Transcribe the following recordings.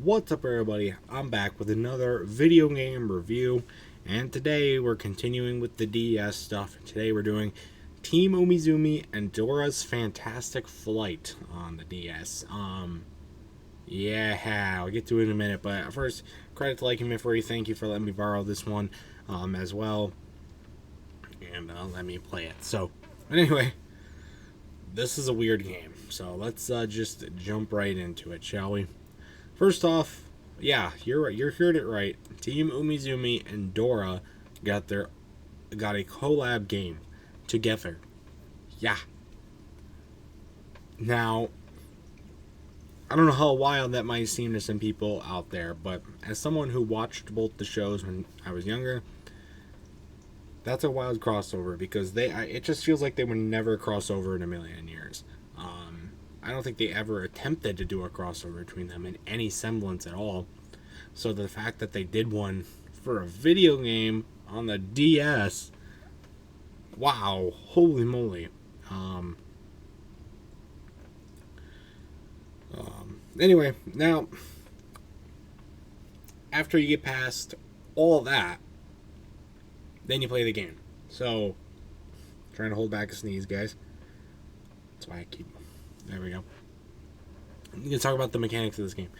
What's up, everybody? I'm back with another video game review, and today we're continuing with the DS stuff. Today we're doing Team Umizoomi and Dora's Fantastic Flight on the DS. Yeah, I'll get to it in a minute, but first, credit to Like and Miffery. Thank you for letting me borrow this one, as well, and let me play it. So, anyway, this is a weird game, so let's just jump right into it, shall we? First off, yeah, you're right. You heard it right. Team Umizoomi and Dora got a collab game together. Yeah. Now, I don't know how wild that might seem to some people out there, but as someone who watched both the shows when I was younger, that's a wild crossover because it just feels like they would never cross over in a million years. I don't think they ever attempted to do a crossover between them in any semblance at all. So the fact that they did one for a video game on the DS, wow, holy moly. Anyway, now, after you get past all that, then you play the game. So, trying to hold back a sneeze, guys. That's why I keep... There we go. You can talk about the mechanics of this game.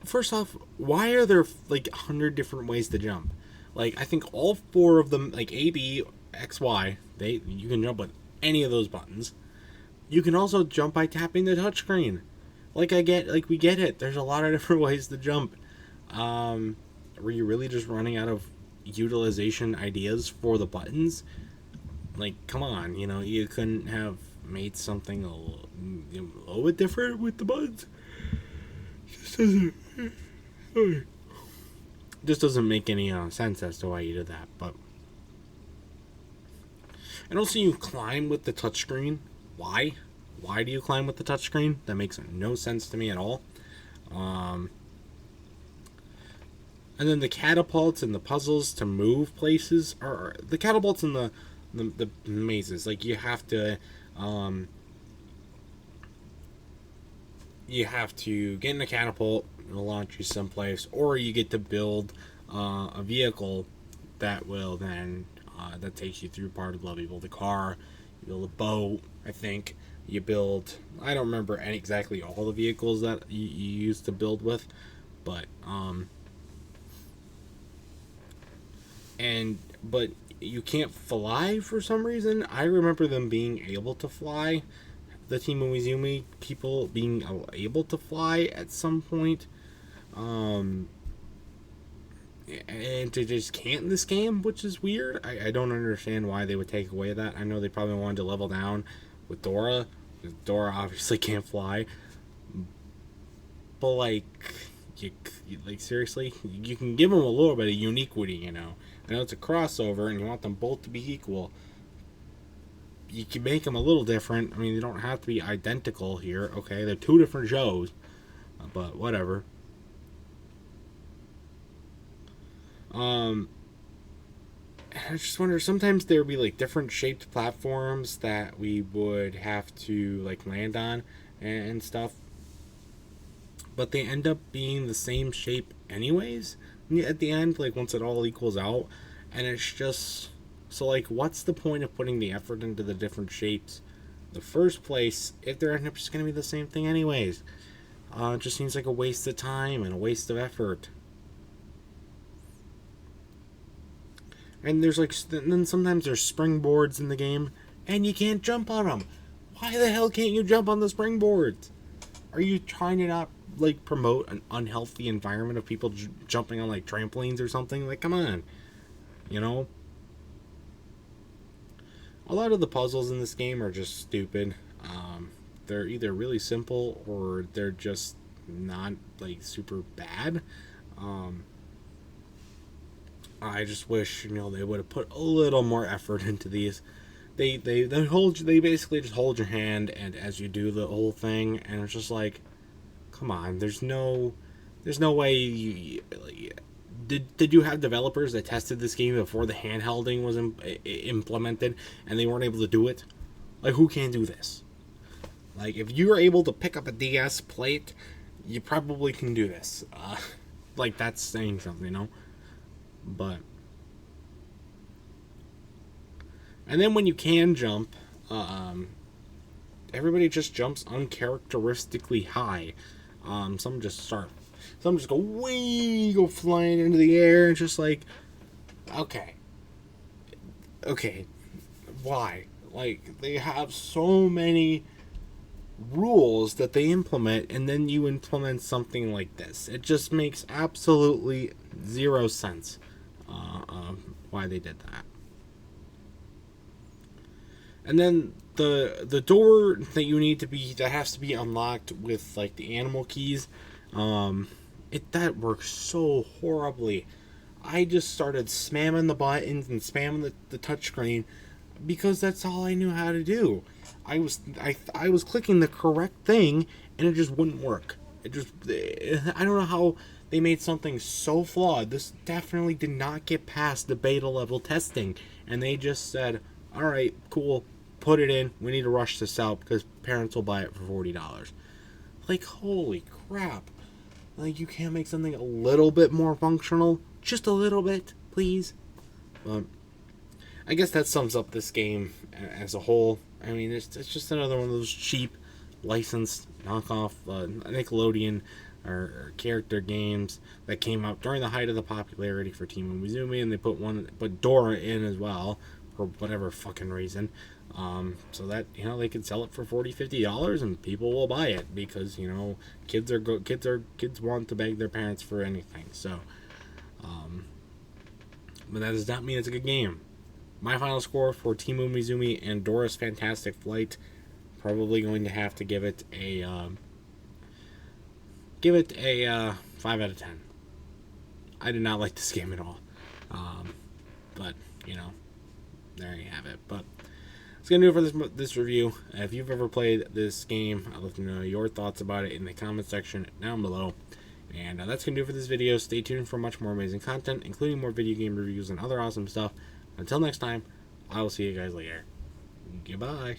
First off, why are there like 100 different ways to jump? Like, I think all four of them, like A, B, X, Y, you can jump with any of those buttons. You can also jump by tapping the touchscreen. We get it. There's a lot of different ways to jump. Were you really just running out of utilization ideas for the buttons? Like, come on, you couldn't have made something a little bit different with the buttons? Just doesn't make any sense as to why you did that. But, and also, you climb with the touchscreen. Why? Why do you climb with the touchscreen? That makes no sense to me at all. And then the catapults and the puzzles to move places are the catapults and the mazes. Like, you have to get in a catapult, it'll launch you someplace, or you get to build a vehicle that will then that takes you through part of the level. You build a car, you build a boat, I think. You build, I don't remember exactly all the vehicles that you used to build with, but but you can't fly for some reason. I remember them being able to fly. The Team Umizoomi people being able to fly at some point. And they just can't in this game, which is weird. I don't understand why they would take away that. I know they probably wanted to level down with Dora. Dora obviously can't fly. But, seriously? You can give them a little bit of uniquity, I know it's a crossover and you want them both to be equal. You can make them a little different. I mean, they don't have to be identical here, okay? They're two different shows, but whatever. I just wonder, sometimes there would be, different shaped platforms that we would have to, land on and stuff. But they end up being the same shape anyways at the end, once it all equals out. And it's just... So, what's the point of putting the effort into the different shapes in the first place if they're just going to be the same thing anyways? It just seems like a waste of time and a waste of effort. And there's, then sometimes there's springboards in the game, and you can't jump on them. Why the hell can't you jump on the springboards? Are you trying to not, promote an unhealthy environment of people jumping on, trampolines or something? Come on. A lot of the puzzles in this game are just stupid. They're either really simple or they're just not, super bad. I just wish, they would have put a little more effort into these. They basically just hold your hand and as you do the whole thing, and it's just come on, there's no way you did you have developers that tested this game before the handhelding was implemented and they weren't able to do it? Who can do this? Like, if you're able to pick up a DS plate, you probably can do this. Like, that's saying something, you know? But. And then when you can jump, everybody just jumps uncharacteristically high. Some just go flying into the air, and just like, okay, why? Like, they have so many rules that they implement, and then you implement something like this. It just makes absolutely zero sense why they did that. And then the door that has to be unlocked with like the animal keys, that works so horribly. I just started spamming the buttons and spamming the touchscreen because that's all I knew how to do. I was clicking the correct thing and it just wouldn't work. I don't know how they made something so flawed. This definitely did not get past the beta level testing, and they just said, "All right, cool, put it in. We need to rush this out because parents will buy it for $40." Like, holy crap! Like, you can't make something a little bit more functional, just a little bit, please. But I guess that sums up this game as a whole. I mean, it's just another one of those cheap, licensed knockoff Nickelodeon or character games that came out during the height of the popularity for Team Umizoomi, and they put Dora in as well for whatever fucking reason, so that they could sell it for $40-$50 and people will buy it because kids want to beg their parents for anything. So, but that does not mean it's a good game. My final score for Team Umizoomi and Dora's Fantastic Flight, probably going to have to give it a 5 out of 10. I did not like this game at all, but there you have it. But that's gonna do it for this review. If you've ever played this game, I'd love to know your thoughts about it in the comment section down below. And that's gonna do it for this video. Stay tuned for much more amazing content, including more video game reviews and other awesome stuff. Until next time, I will see you guys later. Goodbye.